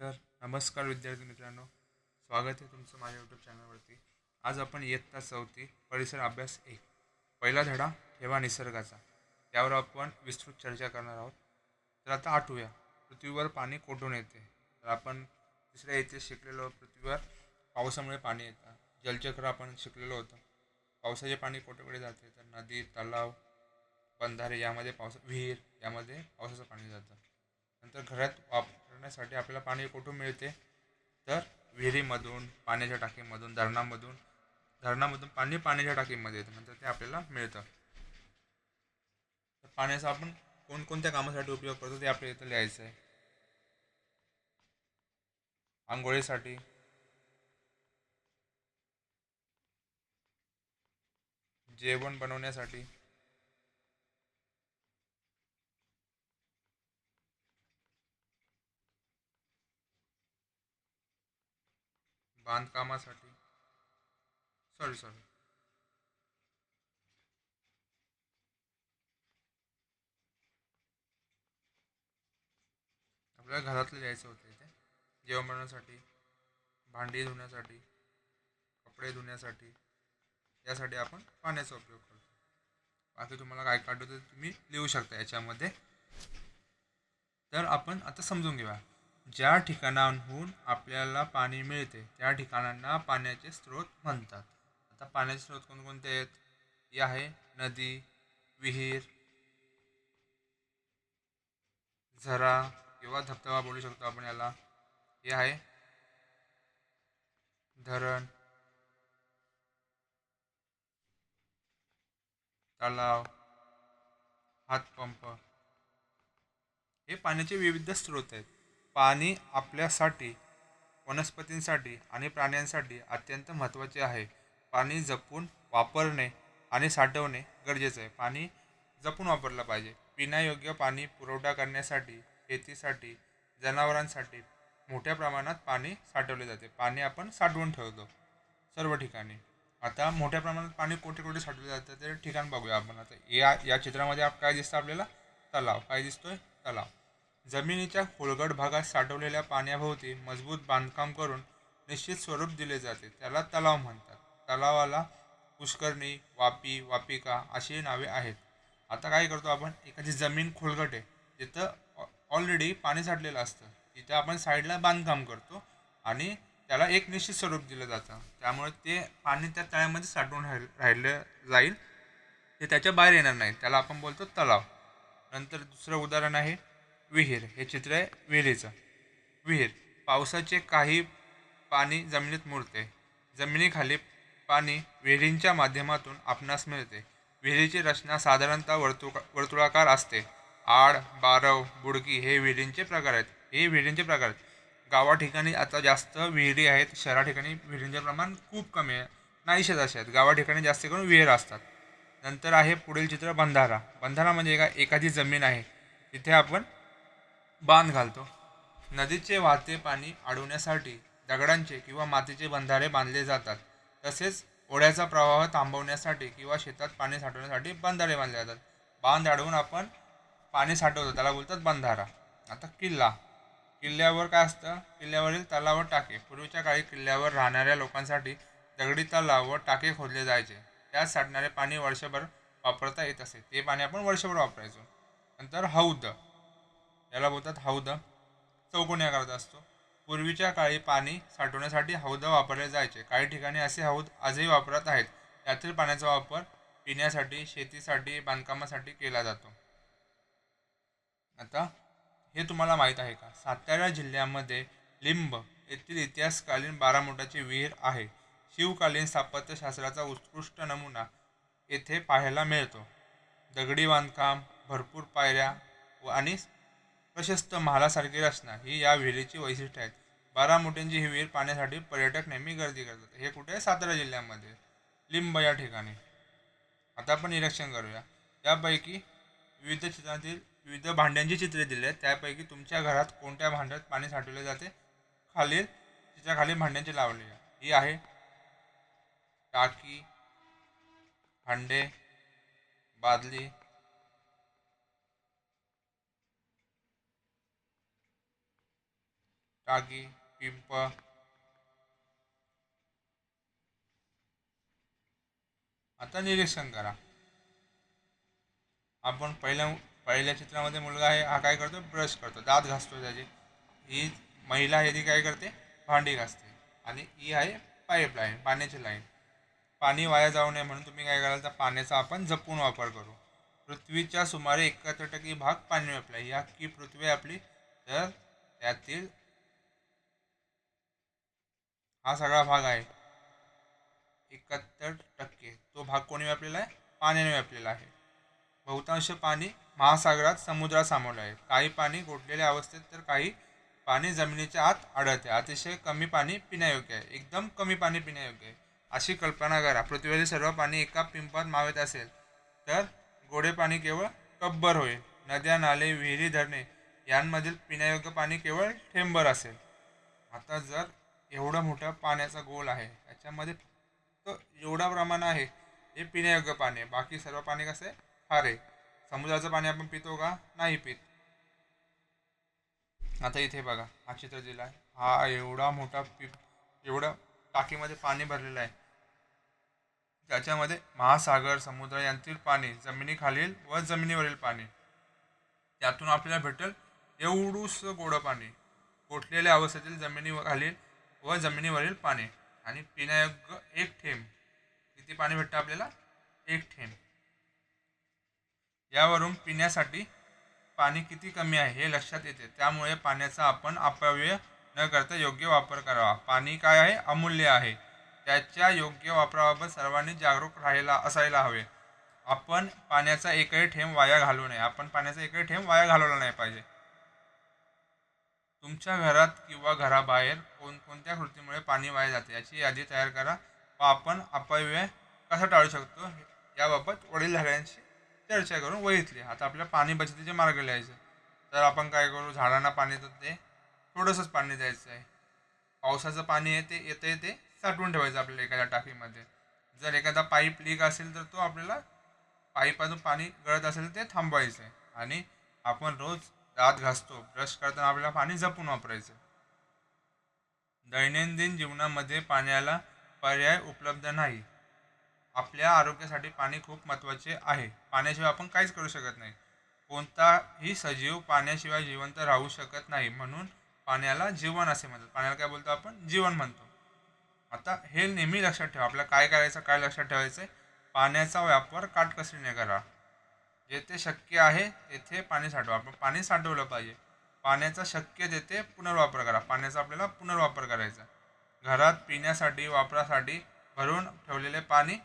तर नमस्कार विद्यार्थी मित्रांनो, स्वागत आहे तुमचं माझ्या यूट्यूब चॅनलवरती. आज आपण इयत्ता 4 परिसर अभ्यास 1 पहिला धडा ठेवा निसर्गाचा त्यावर आपण विस्तृत चर्चा करणार आहोत. तर आता आठवूया, पृथ्वीवर पाणी कोठून येते. तर आपण तिसऱ्या इथे शिकलेलो पृथ्वीवर पावसामुळे पाणी येतं. जलचक्र आपण शिकलेलो होतं. पावसाचे पाणी कुठे जाते, तर नदी, तलाव, बंधारे यामध्ये विहीर यामध्ये पावसाचं पाणी जातं. नंतर घरात वापरण्यासाठी आपल्याला पाणी कुठून मिळते, तर विहिरीमधून, पाण्याच्या टाकीमधून, धरणामधून पाणी पाण्याच्या टाकीमध्ये येतं, नंतर ते आपल्याला मिळतं. तर पाण्याचा आपण कोणकोणत्या कामासाठी उपयोग करतो ते आपल्याला इथं लिहायचं आहे. आंघोळीसाठी, जेवण बनवण्यासाठी, बांधकामासाठी, सॉरी आपल्याला घरातलं लिहायचं होतं इथे. जेवण बनवण्यासाठी, भांडी धुण्यासाठी, कपडे धुण्यासाठी यासाठी आपण पाण्याचा उपयोग करतो. बाकी तुम्हाला काय काढतो ते तुम्ही लिहू शकता याच्यामध्ये. तर आपण आता समजून घेऊया. ज्या ठिकाणाहून आपल्याला पाणी मिळते त्या ठिकाणांना पाण्याचे स्रोत म्हणतात. आता पाण्याचे स्रोत कोणकोणते आहेत? हे आहे नदी, विहीर, झरा किंवा धबधबा बोलू शकतो आपण याला. हे आहे धरण, तलाव, हातपंप. हे पाण्याचे विविध स्रोत आहेत. पाणी आपल्यासाठी, वनस्पतींसाठी आणि प्राण्यांसाठी अत्यंत महत्त्वाचे आहे. पाणी जपून वापरणे आणि साठवणे गरजेचं आहे. पाणी जपून वापरलं पाहिजे. पिण्यायोग्य पाणी पुरवठा करण्यासाठी, शेतीसाठी, जनावरांसाठी मोठ्या प्रमाणात पाणी साठवले जाते. पाणी आपण साठवून ठेवतो सर्व ठिकाणी. आता मोठ्या प्रमाणात पाणी कुठे कुठे साठवले जातं ते ठिकाण बघूया आपण. आता या चित्रामध्ये काय दिसतं आपल्याला? तलाव. काय दिसतोय? तलाव. जमिनीच्या खोलगट भागात साठवलेल्या पाण्याभोवती मजबूत बांधकाम करून निश्चित स्वरूप दिले जाते, त्याला तलाव म्हणतात. तलावाला पुष्करणी, वापी, वापिका अशी नावे आहेत. आता काय करतो आपण? एखादी जमीन खोलगट आहे, तिथं ऑलरेडी पाणी साठलेलं असतं, तिथं आपण साईडला बांधकाम करतो आणि त्याला एक निश्चित स्वरूप दिलं जातं. त्यामुळे ते पाणी त्या तळ्यामध्ये साठवून राहिलं जाईल, ते त्याच्या बाहेर येणार नाही. त्याला आपण बोलतो तलाव. नंतर दुसरं उदाहरण आहे विहीर. हे चित्र आहे विहिरीचं. विहीर. पावसाचे काही पाणी जमिनीत मुरते. जमिनीखाली पाणी विहिरींच्या माध्यमातून आपणास मिळते. विहिरीची रचना साधारणतः वर्तुळाकार असते. आड, बारव, बुडकी हे विहिरींचे प्रकार आहेत. हे विहिरींचे प्रकार आहेत. गावा ठिकाणी आता जास्त विहिरी आहेत, शहरा ठिकाणी विहिरींचे प्रमाण खूप कमी आहे, नाहीशेच असे आहेत. गावा ठिकाणी जास्त करून विहीर असतात. नंतर आहे पुढील चित्र बंधारा. बंधारा म्हणजे एखादी जमीन आहे, तिथे आपण बांध घालतो. नदीचे वाहते पाणी अडवण्यासाठी दगडांचे किंवा मातीचे बंधारे बांधले जातात. तसेच ओढ्याचा प्रवाह थांबवण्यासाठी किंवा शेतात पाणी साठवण्यासाठी बंधारे बांधले जातात. बांध अडवून आपण पाणी साठवतो त्याला बोलतात बंधारा. आता किल्ला. किल्ल्यावर काय असतं? किल्ल्यावरील तलाव व टाके. पूर्वीच्या काळी किल्ल्यावर राहणाऱ्या लोकांसाठी दगडी तलाव व टाके खोदले जायचे. त्यात साठणारे पाणी वर्षभर वापरता येत असे. ते पाणी आपण वर्षभर वापरायचो. नंतर हौद. याला बोलतात हौद. चौकोनी आकाराचा असतो. पूर्वीच्या काळी पाणी साठवण्यासाठी हौद वापरले जायचे. काही ठिकाणी असे हौद आजही वापरात आहेत. यातील पाण्याचा वापर पिण्यासाठी, शेतीसाठी, बांधकामासाठी केला जातो. आता हे तुम्हाला माहीत आहे का? सातारा जिल्ह्यामध्ये लिंब येथील इतिहासकालीन 12 मोठाची विहीर आहे. शिवकालीन स्थापत्यशास्त्राचा उत्कृष्ट नमुना येथे पाहायला मिळतो. दगडी बांधकाम, भरपूर पायऱ्या आणि प्रशस्त महालासारखी रचना ही या विहिरीची वैशिष्ट्ये आहेत. 12 मोठ्यांची ही विहीर पाहण्यासाठी पर्यटक नेहमी गर्दी करतात. हे कुठे? सातारा जिल्ह्यामध्ये, लिंब या ठिकाणी. आता आपण निरीक्षण करूया. त्यापैकी विविध चित्रातील विविध भांड्यांची चित्रे दिली आहेत. त्यापैकी तुमच्या घरात कोणत्या भांड्यात पाणी साठवले जाते? खालील चित्राखाली भांड्यांची लावली आहे. ही आहे टाकी, भांडे, बादली, टाकी, पिंप. आता निरीक्षण करा. आपण पहिल्या चित्रामध्ये मुलगा आहे, हा काय करतो, ब्रश करतो, दात घासतो त्याचे. ही महिला आहे ती काय करते, भांडी घासते. आणि ही आहे पाईप लाईन, पाण्याची लाईन. पाणी वाया जाऊ नये म्हणून तुम्ही काय कराल, तर पाण्याचा आपण जपून वापर करू. पृथ्वीच्या सुमारे 71% भाग पाणी व्यापला. ही अख्खी पृथ्वी आपली, तर त्यातील हा सगळा भाग आहे 71%. तो भाग कोणी व्यापलेला आहे, पाण्याने व्यापलेला आहे. बहुतांश पाणी महासागरात, समुद्रात सामावले आहे. काही पाणी गोठलेल्या अवस्थेत, तर काही पाणी जमिनीच्या आत आढळते. अतिशय कमी पाणी पिण्यायोग्य आहे, एकदम कमी पाणी पिण्यायोग्य आहे. अशी कल्पना करा, पृथ्वीवरील सर्व पाणी एका पिंपात मावत असेल तर गोडे पाणी केवळ कपभर होईल. नद्या, नाले, विहिरी, धरणे यांमधील पिण्यायोग्य पाणी केवळ थेंबभर असेल. आता जर एवढा मोठा पाण्याचा गोल आहे, त्याच्यामध्ये फक्त एवढा प्रमाण आहे हे पिण्यायोग्य पाणी आहे. बाकी सर्व पाणी कसं आहे, खारे. समुद्राचं पाणी आपण पितो का, नाही पित. आता इथे बघा, हा चित्र दिला आहे. हा एवढा मोठा एवढा टाकीमध्ये पाणी भरलेलं आहे. त्याच्यामध्ये महासागर, समुद्र यांतील पाणी, जमिनीखालील व जमिनीवरील पाणी, त्यातून आपल्याला भेटेल एवढूस गोड पाणी. गोठलेल्या अवस्थेतील जमिनीखालील व जमिनीवरील पाणी. आणि पिण्यायोग्य एक थेंब. किती पाणी भेटतं आपल्याला, एक थेंब. यावरून पिण्यासाठी पाणी किती कमी आहे हे लक्षात येते. त्यामुळे पाण्याचा आपण अपव्यय न करता योग्य वापर करावा. पाणी काय आहे, अमूल्य आहे. त्याच्या योग्य वापराबाबत सर्वांनी जागरूक असायला हवे. आपण पाण्याचा एकही थेंब वाया घालू नये. आपण पाण्याचा एकही थेंब वाया घालवला नाही पाहिजे. तुमच्या घरात किंवा घराबाहेर कोणकोणत्या कृतीमुळे पाणी वाया जाते याची यादी तयार करा व आपण अपव्यय कसा टाळू शकतो याबाबत वडीलधाऱ्यांशी चर्चा करून वहीतली. आता आपल्या पाणी बचतीचे मार्ग लिहायचे. तर आपण काय करू, झाडांना पाणी तर ते थोडंसंच पाणी द्यायचं आहे. पावसाचं पाणी येते ते साठवून ठेवायचं आपल्याला एखाद्या टाकीमध्ये. जर एखादा पाईप लीक असेल तर तो आपल्याला, पाईपातून पाणी गळत असेल ते थांबवायचं आहे. आणि आपण रोज दात घासतो, ब्रश करताना आपल्याला पाणी जपून वापरायचं. दैनंदिन जीवनामध्ये पाण्याला पर्याय उपलब्ध नाही. आपल्या आरोग्यासाठी पाणी खूप महत्त्वाचे आहे. पाण्याशिवाय आपण काहीच करू शकत नाही. कोणताही सजीव पाण्याशिवाय जिवंत राहू शकत नाही. म्हणून पाण्याला जीवन असे म्हणतात. पाण्याला काय बोलतो आपण, जीवन म्हणतो. आता हे नेहमी लक्षात ठेवा. आपल्याला काय करायचं, काय लक्षात ठेवायचं आहे, पाण्याचा वापर काटकसरीने करा. जेथे शक्य आहे तेथे पाणी साठवा. आपण पाणी साठवलं पाहिजे. पाण्याचा शक्य तेथे पुनर्वापर करा. पाण्याचा आपल्याला पुनर्वापर करायचा. घरात पिण्यासाठी, वापरासाठी भरून ठेवलेले पाणी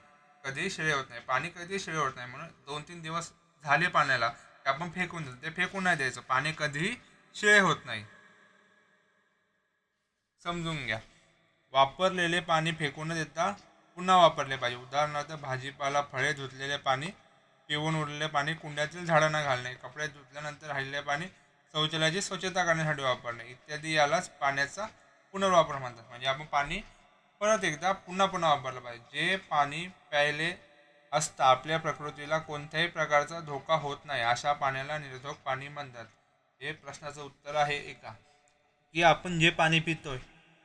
कधीही शिळे होत नाही. पाणी कधीही शिळे होत नाही. म्हणून 2-3 दिवस झाले पाण्याला ते आपण फेकून देतो. ते फेकून नाही द्यायचं. पाणी कधीही शिळे होत नाही. समजून घ्या. वापरलेले पाणी फेकून न देता पुन्हा वापरले पाहिजे. उदाहरणार्थ भाजीपाला, फळे धुतलेले पाणी पिऊन उरलेले पाणी कुंड्यातील झाडांना घालणे, कपडे धुतल्यानंतर राहिलेले पाणी शौचालयाची स्वच्छता करण्यासाठी वापरणे इत्यादी यालाच पाण्याचा पुनर्वापर म्हणतात. म्हणजे आपण पाणी परत एकदा पुन्हा पुन्हा वापरलं पाहिजे. जे पाणी प्यायले असता आपल्या प्रकृतीला कोणत्याही प्रकारचा धोका होत नाही अशा पाण्याला निर्धोक पाणी म्हणतात. हे प्रश्नाचं उत्तर आहे एका, की आपण जे पाणी पितोय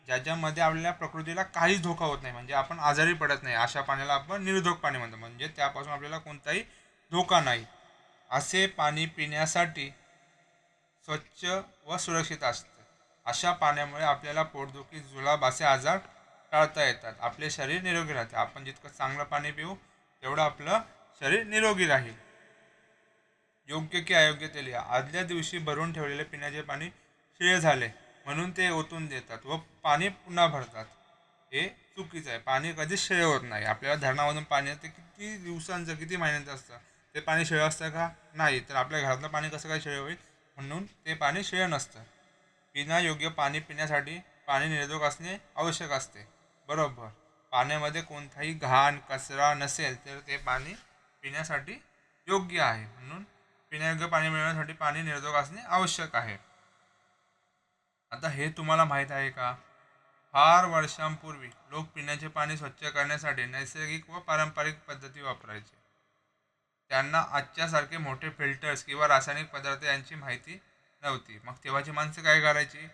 ज्याच्यामध्ये आपल्या प्रकृतीला काहीच धोका होत नाही, म्हणजे आपण आजारी पडत नाही, अशा पाण्याला आपण निर्धोक पाणी म्हणतो. म्हणजे त्यापासून आपल्याला कोणताही धोका नाही असे पाणी पिण्यासाठी स्वच्छ व सुरक्षित असते. अशा पाण्यामुळे आपल्याला पोटदुखी, जुलाब असे आजार टाळता येतात. आपले शरीर निरोगी राहते. आपण जितकं चांगलं पाणी पिऊ तेवढं आपलं शरीर निरोगी राहील. योग्य की अयोग्य ते लिहा. आदल्या दिवशी भरून ठेवलेले पिण्याचे पाणी शिळे झाले म्हणून ते ओतून देतात व पाणी पुन्हा भरतात. हे चुकीचं आहे. पाणी कधीच शिळे होत नाही. आपल्याला धरणामधून पाणी येते, किती दिवसांचं, किती महिन्यांचं असतं. ते पाणी शिळे असतं का, नाही. तर आपल्या घरातलं पाणी कसं काय शिळे होईल, म्हणून ते पाणी शिळे नसतं. पिण्यायोग्य पाणी पिण्यासाठी पाणी निर्धोक असणे आवश्यक असते. बरोबर. पाण्यामध्ये कोणताही घाण, कचरा नसेल तर ते पाणी पिण्यासाठी योग्य आहे. म्हणून पिण्यायोग्य पाणी मिळवण्यासाठी पाणी निर्धोक असणे आवश्यक आहे. आता हे तुम्हाला माहीत आहे का, फार वर्षांपूर्वी लोक पिण्याचे पाणी स्वच्छ करण्यासाठी नैसर्गिक व पारंपरिक पद्धती वापरायचे. त्यांना आजच्यासारखे मोठे फिल्टर्स किंवा रासायनिक पदार्थ यांची माहिती नव्हती. मग तेव्हाची माणसं काय करायची,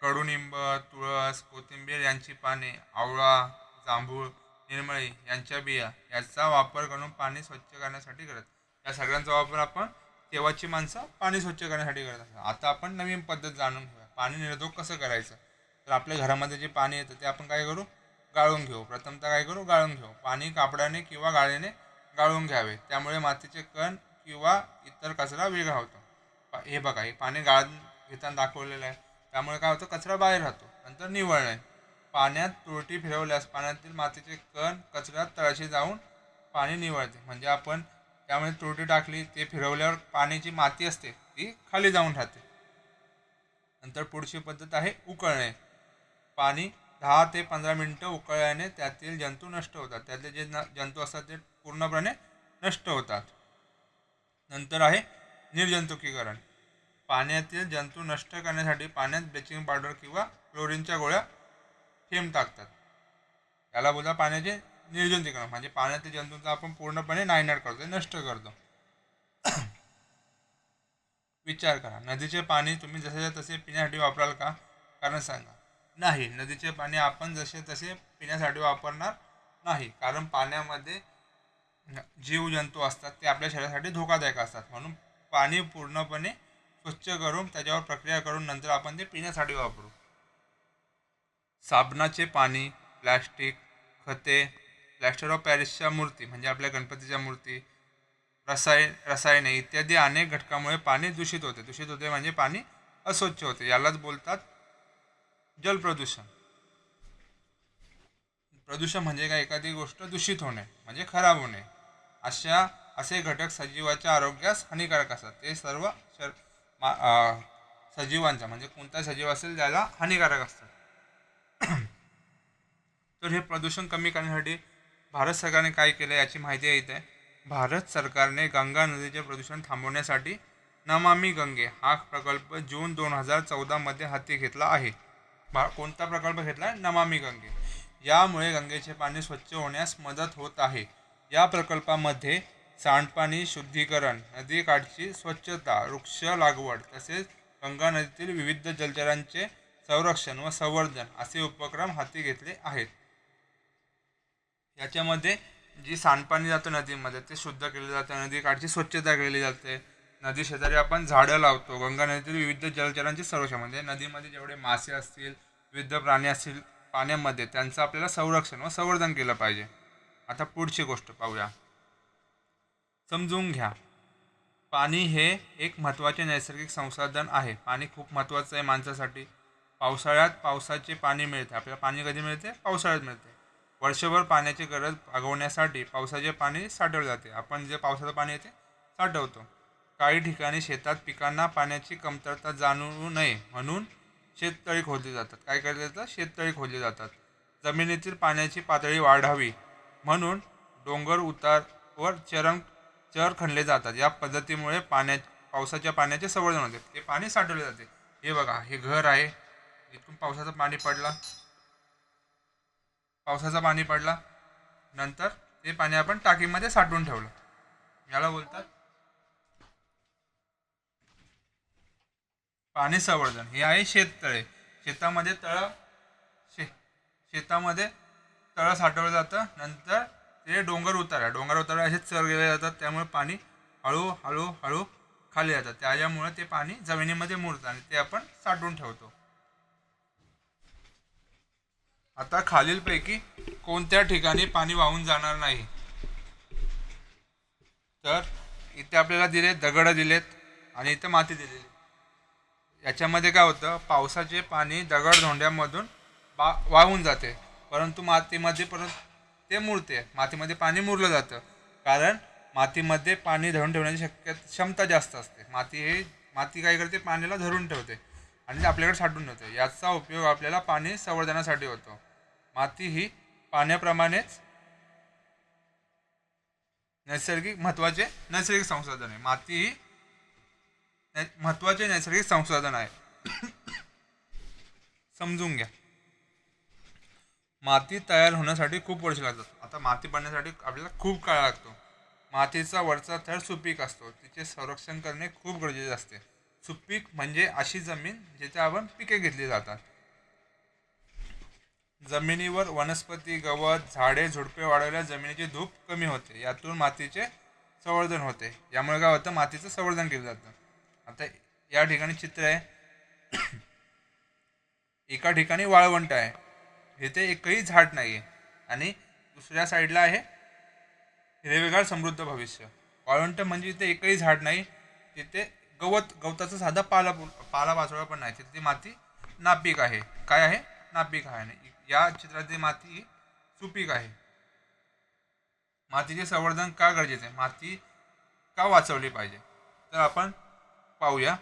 कडुनिंब, तुळस, कोथिंबीर यांची पाने, आवळा, जांभूळ, निर्मळी यांच्या बिया याचा वापर करून पाणी स्वच्छ करण्यासाठी करतात. या सगळ्यांचा वापर आपण तेव्हाची माणसं पाणी स्वच्छ करण्यासाठी करत असतात. आता आपण नवीन पद्धत जाणून घेऊया. पाणी निर्धोक कसं करायचं. तर आपल्या घरामध्ये जे पाणी येतं ते आपण काय करू, गाळून घेऊ. प्रथमतः काय करू, गाळून घेऊ. पाणी कापडाने किंवा गाळीने गाळून घ्यावे. त्यामुळे मातीचे कण किंवा इतर कचरा वेगळा होतो. हे बघा, हे पाणी गाळून घेताना दाखवलेलं आहे. त्यामुळे काय होतं, कचरा बाहेर राहतो. नंतर निवळणे. पाण्यात तुरटी फिरवल्यास पाण्यातील मातीचे कण कचऱ्यात तळाशी जाऊन पाणी निवळते. म्हणजे आपण त्यामुळे तुरटी टाकली, ते फिरवल्यावर पाण्याची माती असते ती खाली जाऊन राहते. नंतर पुढची पद्धत आहे उकळणे. पाणी 10 ते 15 मिनिटं उकळल्याने त्यातील जंतू नष्ट होतात. त्यातले जे जंतू असतात ते पूर्णपणे नष्ट होतात. नंतर आहे निर्जंतुकीकरण. पाण्यातील जंतू नष्ट करण्यासाठी पाण्यात ब्लिचिंग पावडर किंवा क्लोरीनच्या गोळ्या थेंब टाकतात. याला बोलता पाण्याचे निर्जंतुकीकरण. म्हणजे पाण्यातील जंतूंचा आपण पूर्णपणे नायनाट करतो, नष्ट करतो. विचार करा, नदीचे पाणी तुम्ही जसे तसे पिण्यासाठी वापराल का? कारण सांगा. नाही, नदीचे पाणी आपण जसे तसे पिण्यासाठी वापरणार नाही. कारण पाण्यामध्ये जीवजंतू असतात, ते आपल्या शरीरासाठी धोकादायक असतात. म्हणून पाणी पूर्णपणे स्वच्छ करून त्याच्यावर प्रक्रिया करून नंतर आपण ते पिण्यासाठी वापरू. साबणाचे पाणी, प्लॅस्टिक, खते, प्लॅस्टर ऑफ पॅरिसच्या मूर्ती म्हणजे आपल्या गणपतीच्या मूर्ती, रसायने इत्यादी अनेक घटकामुळे पाणी दूषित होते. दूषित होते म्हणजे पाणी अस्वच्छ होते. यालाच बोलतात जलप्रदूषण. प्रदूषण म्हणजे काय, एखादी गोष्ट दूषित होणे म्हणजे खराब होणे. असे घटक सजीवाच्या आरोग्यास हानिकारक असतात. ते सर्व सजीवांचा म्हणजे कोणता सजीव असेल त्याला हानिकारक असतात. तर हे प्रदूषण कमी करण्यासाठी भारत सरकारने काय केलं याची माहिती आहे इथे. भारत सरकारने गंगा नदीचे प्रदूषण थांबवण्यासाठी नमामि गंगे हा प्रकल्प जून 2014 मध्ये हाती घेतला आहे. कोणता प्रकल्प घेतला आहे? नमामि गंगे. यामुळे गंगेचे पाणी स्वच्छ होण्यास मदत होत आहे. या प्रकल्पामध्ये सांडपाणी शुद्धीकरण, नदीकाठची स्वच्छता, वृक्ष लागवड तसेच गंगा नदीतील विविध जलचरांचे संरक्षण व संवर्धन असे उपक्रम हाती घेतले आहेत. याच्यामध्ये जी सांडपाणी जातं नदीमध्ये ते शुद्ध केले जातं, नदीकाठची स्वच्छता केली जाते, नदी शेजारी आपण झाडं लावतो, गंगा नदीतील विविध जलचरांचे संरक्षण म्हणजे नदीमध्ये जेवढे मासे असतील, विविध प्राणी असतील पाण्यामध्ये, त्यांचं आपल्याला संरक्षण व संवर्धन केलं पाहिजे. आता पुढची गोष्ट पाहूया. समजून घ्या. पाणी हे एक महत्त्वाचे नैसर्गिक संसाधन आहे. पाणी खूप महत्त्वाचं आहे माणसासाठी. पावसाळ्यात पावसाचे पाणी मिळते. आपल्याला पाणी कधी मिळते? पावसाळ्यात मिळते. वर्षभर पाण्याची गरज भागवण्यासाठी पावसाचे पाणी साठवले जाते. आपण जे पावसाचं पाणी येते साठवतो. काही ठिकाणी शेतात पिकांना पाण्याची कमतरता जाणवू नये म्हणून शेततळी खोदली जातात. काय करले जातात? शेततळी खोदली जातात. जमिनीतील पाण्याची पातळी वाढावी म्हणून डोंगर उतारावर चर खणले जातात. या पद्धतीमुळे पावसाच्या पाण्याचे संवर्धन होते. ते पाणी साठवले जाते. हे बघा, हे घर आहे, इथून पावसाचं पाणी पडला नंतर ते पाणी आपण टाकीमध्ये साठवून ठेवलं. याला बोलतात पाणी संवर्धन. हे आहे शेततळे. शेतामध्ये शेतामध्ये तळ साठवलं जातं. नंतर ते डोंगर उतारा असे चर गेले जातात. त्यामुळे पाणी हळूहळू खाली जातात. त्याच्यामुळे ते पाणी जमिनीमध्ये मुरतं आणि ते आपण साठवून ठेवतो. आता खालीलपैकी कोणत्या ठिकाणी पाणी वाहून जाणार नाही? तर इथे आपल्याला दगड दिलेत आणि इथे माती दिलेली. याच्यामध्ये काय होतं, पावसाचे पाणी दगड धोंड्यामधून वाहून जाते, परंतु मातीमध्ये ते मुरते. मातीमध्ये पाणी मुरलं जातं कारण मातीमध्ये पाणी धरून ठेवण्याची क्षमता जास्त असते. माती काय करते, पाण्याला धरून ठेवते आणि आपल्याकडे साठवून ठेवते. याचा उपयोग आपल्याला पाणी संवर्धनासाठी होतो. माती ही पाण्याप्रमाणेच महत्त्वाचे नैसर्गिक संसाधन आहे. माती ही महत्त्वाचे नैसर्गिक संसाधन आहे. समजून घ्या. माती तयार होण्यासाठी खूप वर्ष लागतात. आता माती बनण्यासाठी आपल्याला खूप काळ लागतो. मातीचा वरचा थर सुपीक असतो. तिचे संरक्षण करणे खूप गरजेचे असते. सुपीक म्हणजे अशी जमीन जिथे आपण पिके घेतली जातात. जमिनीवर वनस्पती, गवत, झाडे, झुडपे वाढवल्यास जमिनीची धूप कमी होते. यातून मातीचे संवर्धन होते. यामुळे काय होतं, मातीचं संवर्धन केलं जातं. आता या ठिकाणी चित्र आहे. एका ठिकाणी वाळवंट आहे, इथे एकही झाड नाही आहे, आणि दुसऱ्या साईडला आहे हिरवेगार समृद्ध भविष्य. वाळवंट म्हणजे इथे एकही झाड नाही, तिथे गवताचा साधा पाचोळा पण नाही, तिथे माती नापीक आहे. काय आहे? नापीक आहे. या चित्रातली माती सुपीक आहे. मातीचे संवर्धन का गरजेचे आहे, माती का वाचवली पाहिजे, तर आपण पाहूया.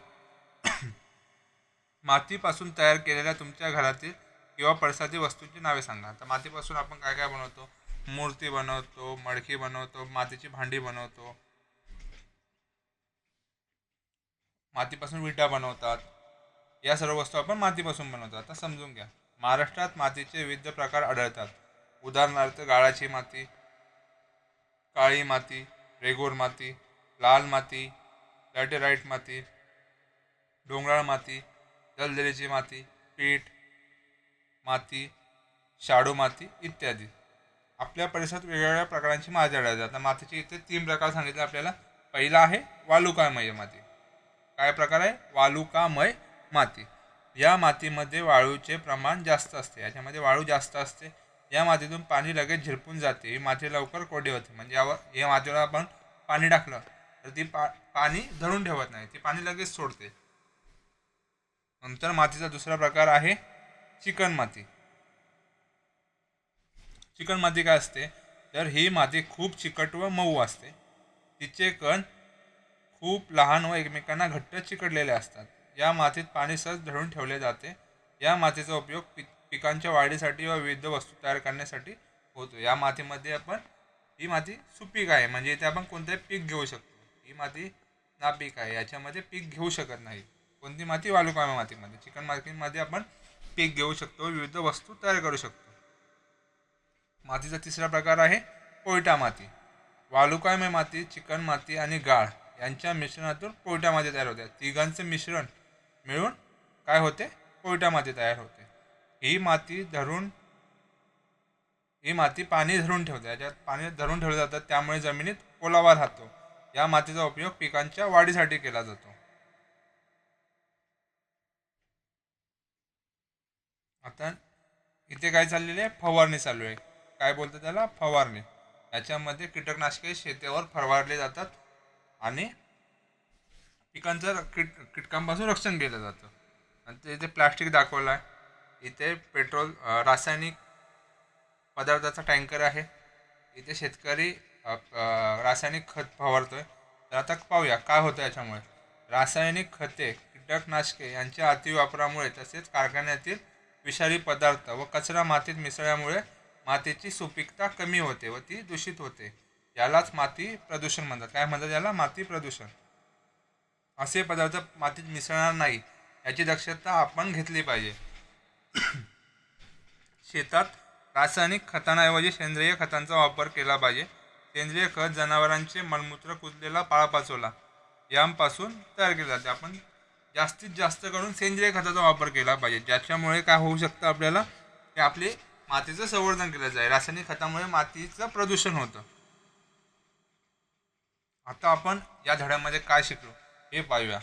मातीपासून तयार केलेल्या तुमच्या घरातील किंवा परिसरातील वस्तूंची नावे सांगा. तर मातीपासून आपण काय काय बनवतो? मूर्ती बनवतो, मडकी बनवतो, मातीची भांडी बनवतो, मातीपासून विटा बनवतात. या सर्व वस्तू आपण मातीपासून बनवतो. आता समजून घ्या. महाराष्ट्रात मातीचे विविध प्रकार आढळतात. उदाहरणार्थ गाळाची माती, काळी माती, रेगूर माती, लाल माती, लॅटेराईट माती, डोंगराळ माती, दलदलीची माती, पीठ माती, शाडू माती इत्यादी. आपल्या परिसरात वेगवेगळ्या प्रकारांची माती आढळतात. आता मातीचे इथे 3 प्रकार सांगितले आपल्याला. पहिला आहे वालुकामय माती. काय प्रकार आहे? वालुकामय माती. या मातीमध्ये वाळूचे प्रमाण जास्त असते. याच्यामध्ये वाळू जास्त असते. या मातीतून पाणी लगेच झिरपून जाते. ही माती लवकर कोरडी होते. म्हणजे या मातीवर आपण पाणी टाकलं तर ती पाणी धरून ठेवत नाही, ती पाणी लगेच सोडते. नंतर मातीचा दुसरा प्रकार आहे चिकण माती. चिकण माती काय असते, तर ही माती खूप चिकट व मऊ असते. तिचे कण खूप लहान व एकमेकांना घट्ट चिकटलेले असतात. या मातीत पाणी सहज धरून ठेवले जाते. या मातीचा उपयोग पिकांच्या वाढीसाठी व विविध वस्तू तयार करण्यासाठी होतो. या मातीमध्ये ही माती सुपीक आहे, म्हणजे इथे आपण कोणतेही पीक घेऊ शकतो. ही माती नापीक आहे, याच्यामध्ये पीक घेऊ शकत नाही. कोणती माती? वालुकामय मातीमध्ये. चिकन मातीमध्ये आपण पीक घेऊ शकतो, विविध वस्तू तयार करू शकतो. मातीचा तिसरा प्रकार आहे पोयटा माती. वालुकामय माती, चिकन माती आणि गाळ यांच्या मिश्रणातून पोयटा माती तयार होते. तिघांचे मिश्रण मिळून काय होते? पोयटा माती तयार होते. ही माती पाणी धरून ठेवते. याच्यात पाणी धरून ठेवलं जातं, त्यामुळे जमिनीत ओलावा राहतो. या मातीचा उपयोग पिकांच्या वाढीसाठी केला जातो. आता इथे काय चाललेले आहे? फवारणी चालू आहे. काय बोलतात त्याला? फवारणी. याच्यामध्ये कीटकनाशके शेतीवर फवारले जातात आणि पिकांचं कीटकांपासून रक्षण केलं जातं. आणि इथे प्लास्टिक दाखवलं आहे. इथे रासायनिक पदार्थाचा टँकर आहे. इथे शेतकरी रासायनिक खत फवारतोय. तर आता पाहूया काय होतं याच्यामुळे. रासायनिक खते, कीटकनाशके यांच्या अतिवापरामुळे तसेच कारखान्यातील विषारी पदार्थ व कचरा मातीत मिसळल्यामुळे मातीची सुपीकता कमी होते व ती दूषित होते. यालाच माती प्रदूषण म्हणतात. काय म्हणतात याला? माती प्रदूषण. असे पदार्थ मातीत मिसळणार नाही याची दक्षता आपण घेतली पाहिजे. शेतात रासायनिक खतांऐवजी सेंद्रिय खतांचा वापर केला पाहिजे. सेंद्रिय खत जनावरांचे मलमूत्र, कुजलेला पालापाचोळा यांपासून तयार केले जाते. आपण जास्तीत जास्त करून सेंद्रिय खताचा वापर केला पाहिजे, ज्याच्यामुळे काय होऊ शकतं आपल्याला, की आपले मातीचं संवर्धन केलं जाईल. रासायनिक खतामुळे मातीचं प्रदूषण होतं. आता आपण या धड्यामध्ये काय शिकलो हे पाहूया.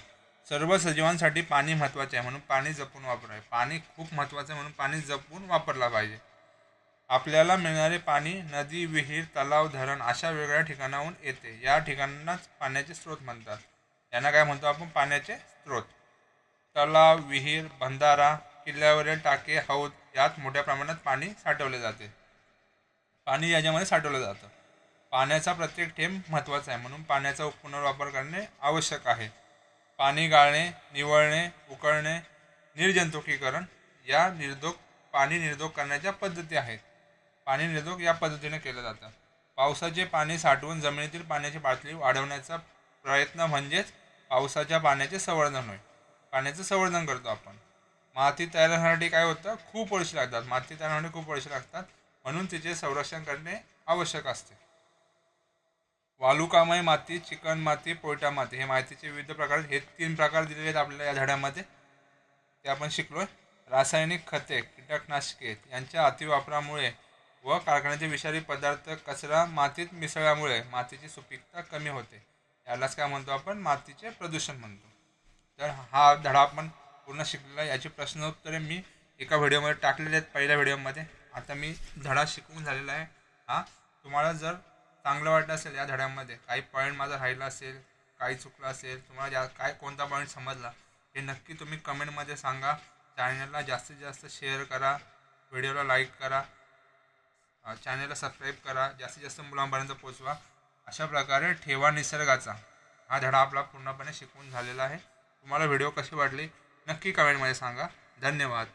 सर्व सजीवांसाठी पाणी महत्त्वाचे आहे, म्हणून पाणी जपून वापरावे. पाणी खूप महत्त्वाचं आहे, म्हणून पाणी जपून वापरला पाहिजे. आपल्याला मिळणारे पाणी नदी, विहीर, तलाव, धरण अशा वेगवेगळ्या ठिकाणाहून येते. या ठिकाणांनाच पाण्याचे स्रोत म्हणतात. यांना काय म्हणतो आपण? पाण्याचे स्रोत. तलाव, विहीर, बंधारा, किल्ल्यावरील टाके, हौद यात मोठ्या प्रमाणात पाणी साठवले जाते. पाणी याच्यामध्ये साठवलं जातं. पाण्याचा प्रत्येक थेंब महत्त्वाचा आहे, म्हणून पाण्याचा पुनर्वापर करणे आवश्यक आहे. पाणी गाळणे, निवळणे, उकळणे, निर्जंतुकीकरण या पाणी निर्जोग करण्याच्या पद्धती आहेत. पाणी निर्जोग या पद्धतीने केलं जातं. पावसाचे पाणी साठवून जमिनीतील पाण्याची पातळी वाढवण्याचा प्रयत्न म्हणजेच पावसाच्या पाण्याचे संवर्धन होय. पाण्याचं संवर्धन करतो आपण. माती तयार होण्यासाठी काय होतं? खूप वर्षे लागतात. माती तयार होण्यासाठी खूप वर्षे लागतात, म्हणून तिचे संरक्षण करणे आवश्यक असते. वालुकामय माती, चिकन माती, पोयटा माती हे मातीचे विविध प्रकार. हे 3 प्रकार दिलेले आहेत आपल्याला या धड्यामध्ये, ते आपण शिकलोय. रासायनिक खते, कीटकनाशके यांच्या अतिवापरामुळे व कारखान्याचे विषारी पदार्थ कचरा मातीत मिसळल्यामुळे मातीची सुपीकता कमी होते. यालाच काय म्हणतो आपण, मातीचे प्रदूषण म्हणतो. तर हा धडा आपण पूर्ण शिकलेला. याची प्रश्न उत्तरे मी एका व्हिडिओमध्ये टाकलेले आहेत, पहिल्या व्हिडिओमध्ये. आता मी धडा शिकवून झालेला आहे. हा तुम्हाला जर चांगलं वाटलं असेल, या धड्यामध्ये काही पॉईंट माझा राहिला असेल, काही चुकलं असेल, तुम्हाला काय कोणता पॉईंट समजला, हे नक्की तुम्ही कमेंटमध्ये सांगा. चॅनलला जास्तीत जास्त शेअर करा, व्हिडिओला लाईक करा, चॅनलला सबस्क्राईब करा, जास्तीत जास्त मुलांपर्यंत पोचवा. अशा प्रकारे ठेवा निसर्गाचा हा धडा आपला पूर्णपणे शिकवून झालेला आहे. तुम्हाला व्हिडिओ कशी वाटली नक्की कमेंटमध्ये सांगा. धन्यवाद.